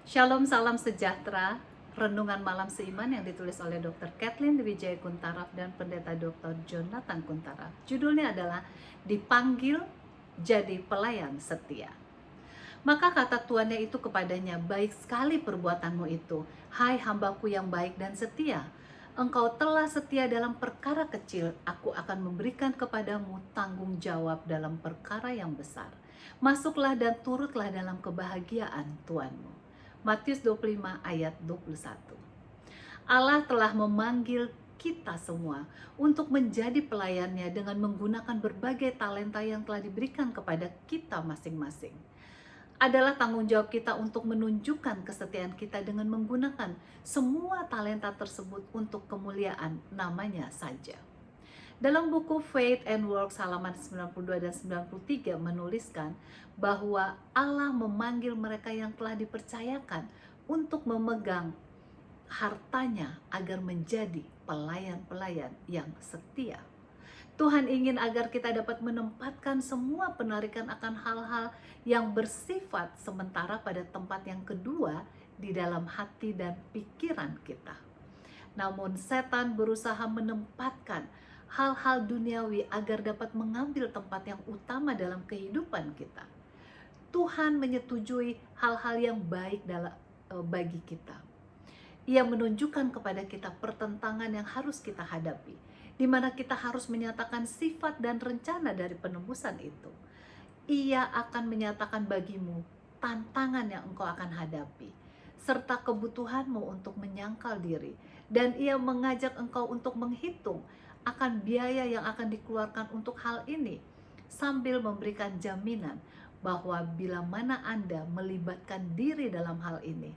Shalom, salam sejahtera. Renungan malam seiman yang ditulis oleh Dr. Kathleen Wijaya Kuntaraf dan Pendeta Dr. Jonathan Kuntaraf. Judulnya adalah Dipanggil Jadi Pelayan Setia. Maka kata tuannya itu kepadanya, "Baik sekali perbuatanmu itu, hai hambaku yang baik dan setia. Engkau telah setia dalam perkara kecil, aku akan memberikan kepadamu tanggung jawab dalam perkara yang besar. Masuklah dan turutlah dalam kebahagiaan Tuanmu." Matius 25 ayat 21. Allah telah memanggil kita semua untuk menjadi pelayannya dengan menggunakan berbagai talenta yang telah diberikan kepada kita masing-masing. Adalah tanggung jawab kita untuk menunjukkan kesetiaan kita dengan menggunakan semua talenta tersebut untuk kemuliaan namanya saja. Dalam buku Faith and Works halaman 92 dan 93 menuliskan bahwa Allah memanggil mereka yang telah dipercayakan untuk memegang hartanya agar menjadi pelayan-pelayan yang setia. Tuhan ingin agar kita dapat menempatkan semua penarikan akan hal-hal yang bersifat sementara pada tempat yang kedua di dalam hati dan pikiran kita. Namun setan berusaha menempatkan hal-hal duniawi agar dapat mengambil tempat yang utama dalam kehidupan kita. Tuhan menyetujui hal-hal yang baik bagi kita. Ia menunjukkan kepada kita pertentangan yang harus kita hadapi, di mana kita harus menyatakan sifat dan rencana dari penebusan itu. Ia akan menyatakan bagimu tantangan yang engkau akan hadapi, serta kebutuhanmu untuk menyangkal diri. Dan ia mengajak engkau untuk menghitung akan biaya yang akan dikeluarkan untuk hal ini, sambil memberikan jaminan bahwa bila mana Anda melibatkan diri dalam hal ini,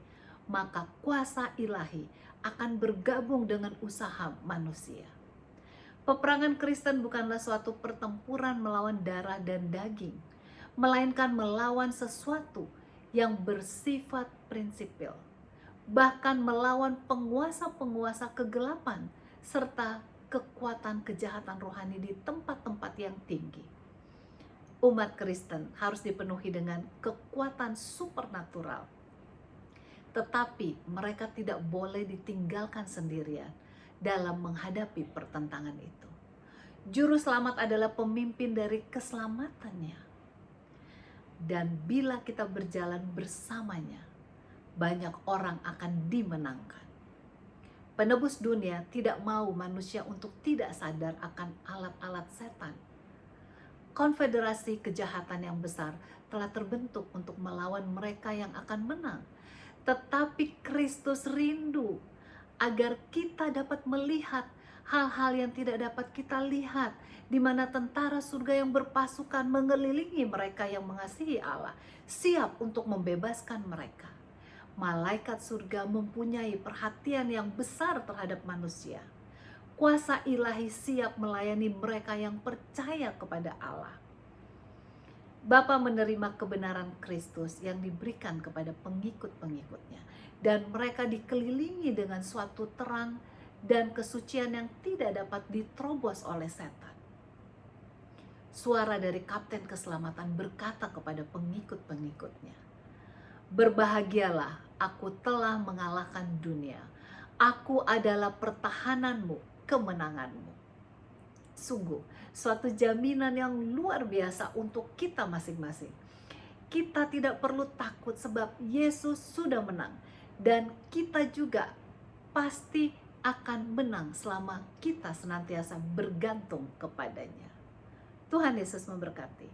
maka kuasa ilahi akan bergabung dengan usaha manusia. Peperangan Kristen bukanlah suatu pertempuran melawan darah dan daging, melainkan melawan sesuatu yang bersifat prinsipil, bahkan melawan penguasa-penguasa kegelapan serta kekuatan kejahatan rohani di tempat-tempat yang tinggi. Umat Kristen harus dipenuhi dengan kekuatan supernatural, tetapi mereka tidak boleh ditinggalkan sendirian dalam menghadapi pertentangan itu. Juru selamat adalah pemimpin dari keselamatannya. Dan bila kita berjalan bersamanya, banyak orang akan dimenangkan. Penebus dunia tidak mau manusia untuk tidak sadar akan alat-alat setan. Konfederasi kejahatan yang besar telah terbentuk untuk melawan mereka yang akan menang. Tetapi Kristus rindu agar kita dapat melihat hal-hal yang tidak dapat kita lihat, di mana tentara surga yang berpasukan mengelilingi mereka yang mengasihi Allah, siap untuk membebaskan mereka. Malaikat surga mempunyai perhatian yang besar terhadap manusia. Kuasa ilahi siap melayani mereka yang percaya kepada Allah. Bapa menerima kebenaran Kristus yang diberikan kepada pengikut-pengikutnya, dan mereka dikelilingi dengan suatu terang dan kesucian yang tidak dapat diterobos oleh setan. Suara dari Kapten Keselamatan berkata kepada pengikut-pengikutnya, "Berbahagialah, aku telah mengalahkan dunia. Aku adalah pertahananmu, kemenanganmu." Sungguh, suatu jaminan yang luar biasa untuk kita masing-masing. Kita tidak perlu takut sebab Yesus sudah menang. Dan kita juga pasti akan menang selama kita senantiasa bergantung kepadanya. Tuhan Yesus memberkati.